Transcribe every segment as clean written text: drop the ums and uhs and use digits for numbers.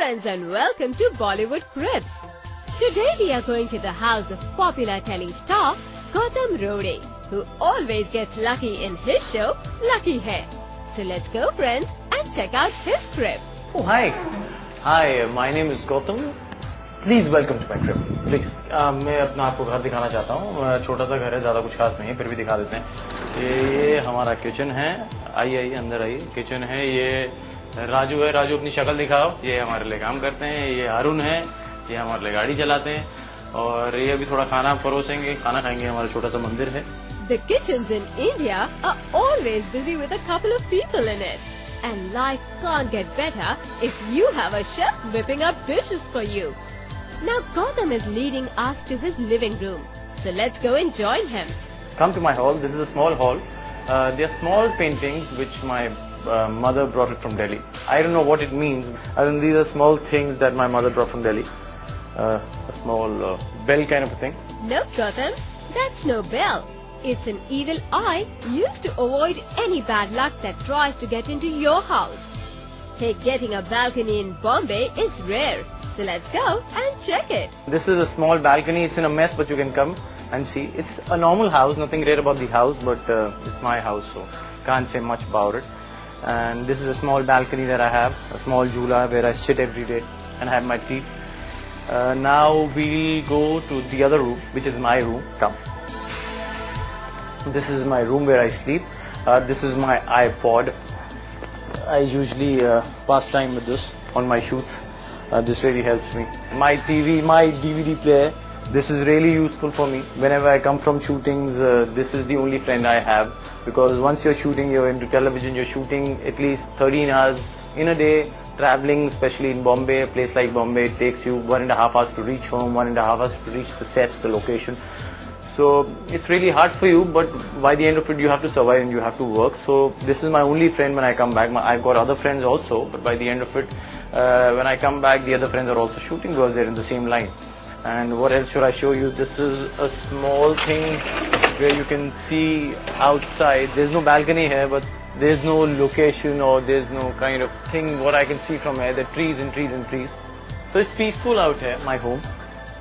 friends and welcome to Bollywood Cribs. Today we are going to the house of popular telly star Gautam Rohde, who always gets lucky in his show Lucky Hai. So let's go friends and check out his crib. Oh hi. Hi, my name is Gautam. Please welcome to my crib. Please. मैं अपना आपको घर दिखाना चाहता हूँ. छोटा सा घर है, ज़्यादा कुछ खास नहीं है, फिर भी दिखा देते हैं. ये हमारा किचन है. आइए अंदर आइए. किचन है. ये राजू है. राजू अपनी शक्ल दिखाओ. ये हमारे लिए काम करते हैं. ये अरुण है. ये हमारे लिए गाड़ी चलाते हैं. और ये अभी थोड़ा खाना परोसेंगे. खाना खाएंगे. हमारा छोटा सा मंदिर है. The kitchens in India are always busy with a couple of people in it. And life can't get better if you have a chef whipping up dishes for you. Now Gautam is leading us to his living room. So let's go and join him. Come to my hall. This is a small hall. They are small paintings which my mother brought it from Delhi. I don't know what it means. I mean, these are small things that my mother brought from Delhi. A small bell kind of a thing. No, Gautam, that's no bell. It's an evil eye used to avoid any bad luck that tries to get into your house. Hey, getting a balcony in Bombay is rare. So let's go and check it. This is a small balcony. It's in a mess, but you can come and see. It's a normal house. Nothing great about the house, but it's my house, so can't say much about it. And this is a small balcony that I have, a small jhula where I sit every day and have my tea. Now we'll go to the other room, which is my room. Come. This is my room where I sleep. This is my iPod. I usually pass time with this on my shoots. This really helps me. My TV, my DVD player. This is really useful for me. Whenever I come from shootings, this is the only friend I have. Because once you're shooting, you're into television, you're shooting at least 13 hours in a day. Traveling, especially in Bombay, a place like Bombay, it takes you 1.5 hours to reach home, 1.5 hours to reach the sets, the location. So it's really hard for you, but by the end of it, you have to survive and you have to work. So this is my only friend when I come back. I've got other friends also, but by the end of it, when I come back, the other friends are also shooting because they're in the same line. And what else should I show you? This is a small thing where you can see outside. There's no balcony here, but there's no location or there's no kind of thing what I can see from here. There are trees and trees and trees. So it's peaceful out here, my home.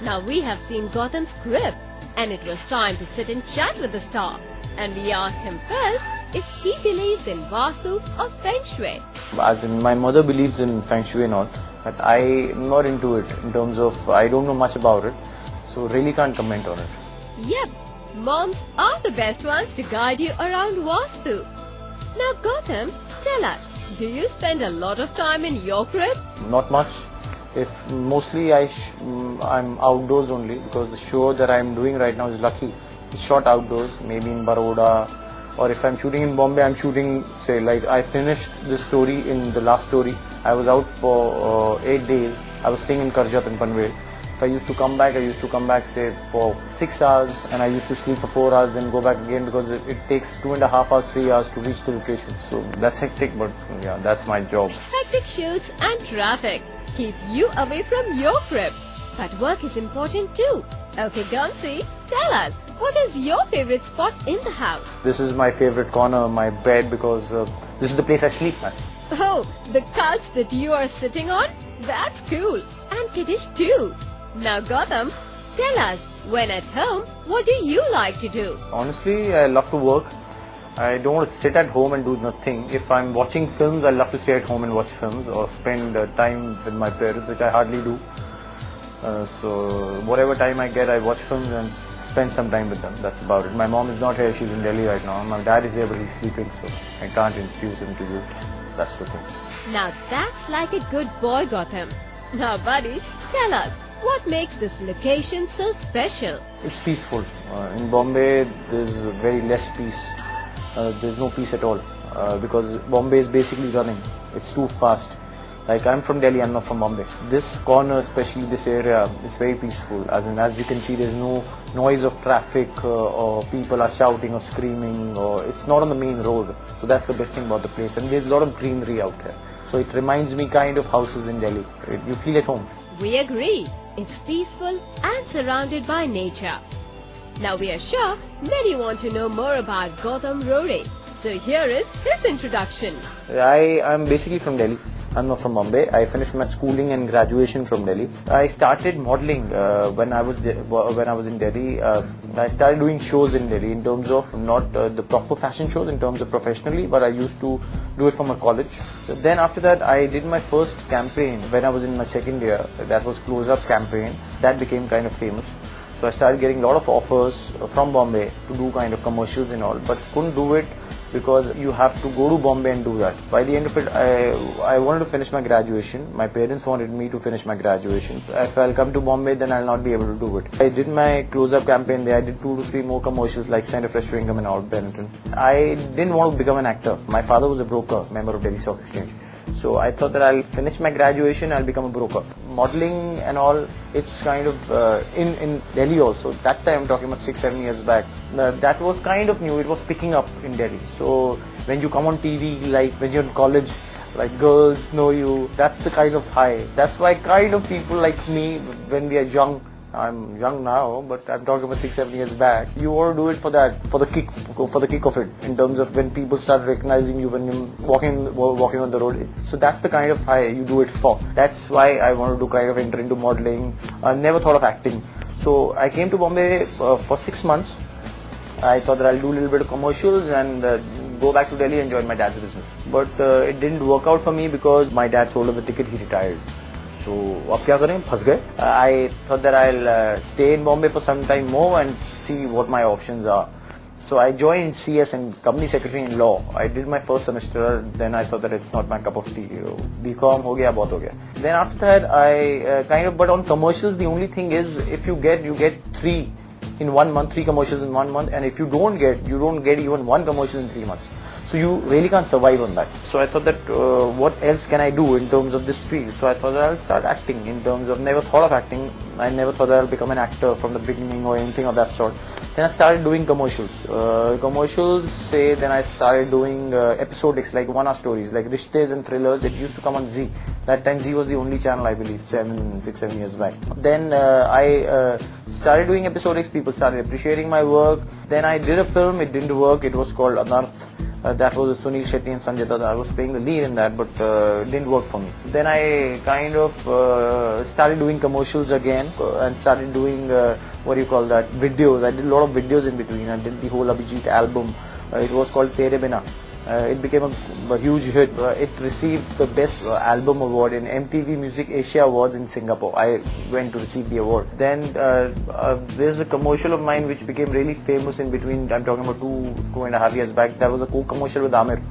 Now we have seen Gautam's crib, and it was time to sit and chat with the star. And we asked him first if he believes in Vastu or Feng Shui. As in, my mother believes in Feng Shui and all, but I'm not into it in terms of I don't know much about it, so really can't comment on it. Yep, moms are the best ones to guide you around Vastu. Now Gautam, tell us, do you spend a lot of time in your crib? Not much. If mostly I'm outdoors only because the show that I'm doing right now is Lucky. It's shot outdoors, maybe in Baroda, or if I'm shooting in Bombay, I'm shooting, say, like I finished this story in the last story. I was out for 8 days. I was staying in Karjat in Panvel. If I used to come back, say, for 6 hours, and I used to sleep for 4 hours, then go back again because it takes 2.5 hours, 3 hours to reach the location. So that's hectic, but yeah, that's my job. Hectic shoots and traffic keep you away from your crib. But work is important too. Okay, Gamsi, tell us, what is your favorite spot in the house? This is my favorite corner, my bed, because this is the place I sleep at. Oh, the couch that you are sitting on? That's cool. And kiddish too. Now Gautam, tell us, when at home, what do you like to do? Honestly, I love to work. I don't want to sit at home and do nothing. If I'm watching films, I love to stay at home and watch films or spend time with my parents, which I hardly do. So whatever time I get, I watch films and spend some time with them. That's about it. My mom is not here. She's in Delhi right now. My dad is here, but he's sleeping, so I can't introduce him to you. That's the thing. Now that's like a good boy, Gautam. Now, buddy, tell us, what makes this location so special? It's peaceful. In Bombay, there's very less peace. There's no peace at all because Bombay is basically running. It's too fast. Like I'm from Delhi, I'm not from Bombay. This corner, especially this area, it's very peaceful. As you can see, there's no noise of traffic or people are shouting or screaming. Or it's not on the main road. So that's the best thing about the place. And there's a lot of greenery out here. So it reminds me kind of houses in Delhi. You feel at home. We agree. It's peaceful and surrounded by nature. Now we are sure many want to know more about Gautam Rohde. So here is his introduction. I'm basically from Delhi. I'm not from Bombay. I finished my schooling and graduation from Delhi. I started modeling when I was in Delhi. I started doing shows in Delhi in terms of not the proper fashion shows in terms of professionally, but I used to do it from a college. So then after that, I did my first campaign when I was in my second year. That was Close Up campaign. That became kind of famous. So I started getting a lot of offers from Bombay to do kind of commercials and all, but couldn't do it because you have to go to Bombay and do that. By the end of it, I wanted to finish my graduation. My parents wanted me to finish my graduation. If I'll come to Bombay, then I'll not be able to do it. I did my close-up campaign there. I did 2 to 3 more commercials like Center Fresh Chewing Gum and all, Benetton. I didn't want to become an actor. My father was a broker, member of Delhi Stock Exchange. So I thought that I'll finish my graduation, I'll become a broker. Modeling and all, it's kind of in Delhi also. That time I'm talking about 6-7 years back. That was kind of new. It was picking up in Delhi. So when you come on TV, like when you're in college, like girls know you. That's the kind of high. That's why kind of people like me, when we are young. I'm young now, but I'm talking about 6-7 years back. You want to do it for that, for the kick of it, in terms of when people start recognizing you when you're walking on the road. So that's the kind of high you do it for. That's why I wanted to kind of enter into modeling. I never thought of acting. So I came to Bombay for 6 months. I thought that I'll do a little bit of commercials and go back to Delhi and join my dad's business. But it didn't work out for me because my dad sold us the ticket, he retired. So, अब क्या करें? फंस गए. I thought that I'll stay in Bombay for some time more and see what my options are. So I joined CS and company secretary in law. I did my first semester. Then I thought that it's not my cup of tea. BCom हो गया, बहुत हो गया. Then after that, I but on commercials, the only thing is if you get 3 in 1 month, 3 commercials in 1 month, and if you don't get even 1 commercial in 3 months. So you really can't survive on that. So I thought that what else can I do in terms of this field? So I thought that I'll start acting in terms of, never thought of acting. I never thought that I'll become an actor from the beginning or anything of that sort. Then I started doing commercials. Then I started doing episodics like 1 hour stories, like Rishtes and Thrillers. It used to come on Z. That time Z was the only channel, I believe, 6-7 years back. Then I started doing episodics. People started appreciating my work. Then I did a film. It didn't work. It was called Anarth. That was Sunil Shetty and Sanjay Dutt. I was playing the lead in that, but it didn't work for me. Then I kind of started doing commercials again and started doing videos. I did a lot of videos in between. I did the whole Abhijit album. It was called Tere Bina. It became a huge hit. It received the best album award in MTV Music Asia Awards in Singapore. I went to receive the award. Then there's a commercial of mine which became really famous in between. I'm talking about 2.5 years back. That was a Coke commercial with Amir,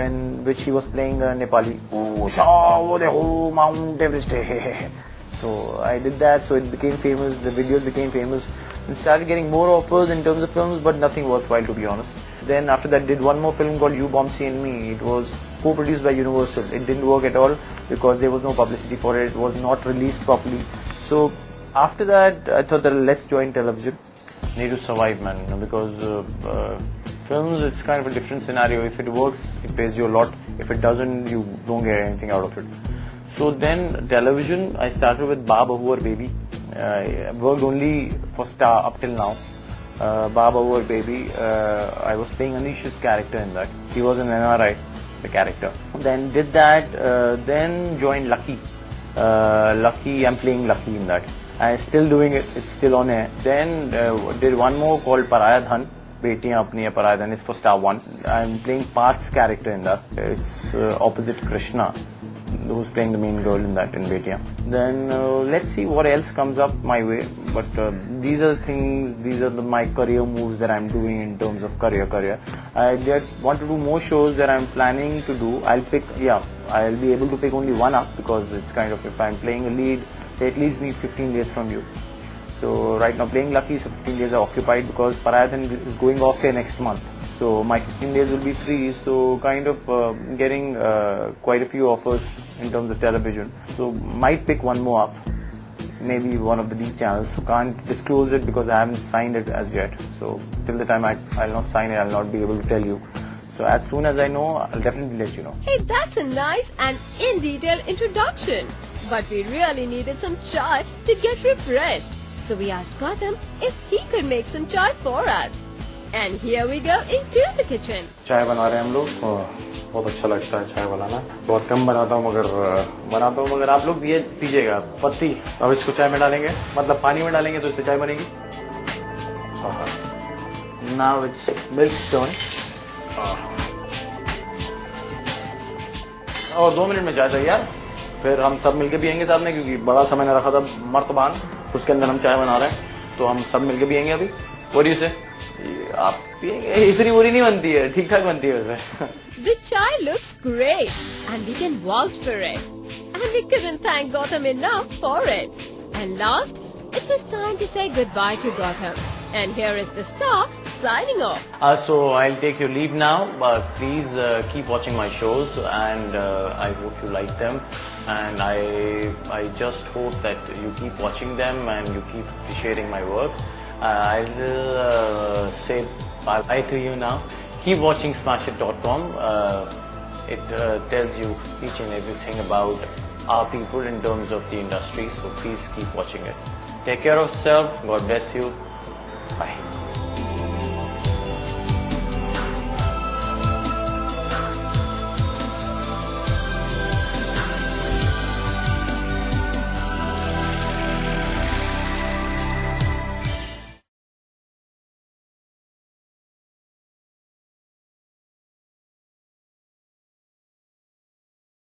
in which he was playing Nepali. Oh, Mount Everest. So I did that, so it became famous. The videos became famous and started getting more offers in terms of films, but nothing worthwhile, to be honest. Then after that, did one more film called You Bomb C and Me. It was co-produced by Universal. It didn't work at all because there was no publicity for it. It was not released properly. So after that, I thought that let's join television. Need to survive, man, because films, it's kind of a different scenario. If it works, it pays you a lot. If it doesn't, you don't get anything out of it. So then television, I started with Baba Over Baby. I worked only for Star up till now. Baba Over Baby, I was playing Anish's character in that. He was an NRI, the character. Then did that, then joined Lucky. I'm playing Lucky in that. I'm still doing it, it's still on air. Then did one more called Paraya Dhan. Betiyan Apni Hai Paraya Dhan, it's for Star 1. I'm playing Parth's character in that. It's opposite Krishna, who's playing the main girl in that, in Betiyan. Then let's see what else comes up my way. But these are things, my career moves that I'm doing in terms of career. I just want to do more shows that I'm planning to do. I'll be able to pick only one up because it's kind of, if I'm playing a lead, they at least need 15 days from you. So right now playing Lucky, so 15 days are occupied because Paraya Dhan is going off here next month. So my 15 days will be free, so kind of getting quite a few offers in terms of television. So might pick one more up, maybe one of the big channels. So can't disclose it because I haven't signed it as yet. So till the time I'll not sign it, I'll not be able to tell you. So as soon as I know, I'll definitely let you know. Hey, that's a nice and in-detail introduction. But we really needed some chai to get refreshed. So we asked Gautam if he could make some chai for us. And here we go into the kitchen. चाय बना रहे हैं हम लोग। बहुत अच्छा लगता है चाय बनाना। बहुत कम बनाता हूँ मगर आप लोग ये पीजिएगा पत्ती। अब इसको चाय में डालेंगे, मतलब पानी में डालेंगे तो इससे चाय बनेगी। Now it's milk turn. और 2 मिनट में चाय तैयार। फिर हम सब मिलके पियेंगे साथ में, क्योंकि बड़ा सा मैंने रखा था मर्तबान, उसके अंदर हम चाय बना रहे हैं, तो हम सब मिलके पियेंगे अभी। What do you say? आप पियेंगे? इतनी बुरी नहीं बनती है, ठीक ठाक बनती है वैसे। The chai looks great and we can vouch for it. And we couldn't thank Gautam enough for it. And last, it was time to say goodbye to Gautam. And here is the star signing off. So I'll take your leave now, but please keep watching my shows, and I hope you like them. And I just hope that you keep watching them and you keep appreciating my work. I'll say bye to you now. Keep watching smashit.com. It tells you each and everything about our people in terms of the industry. So please keep watching it. Take care of yourself. God bless you. Bye.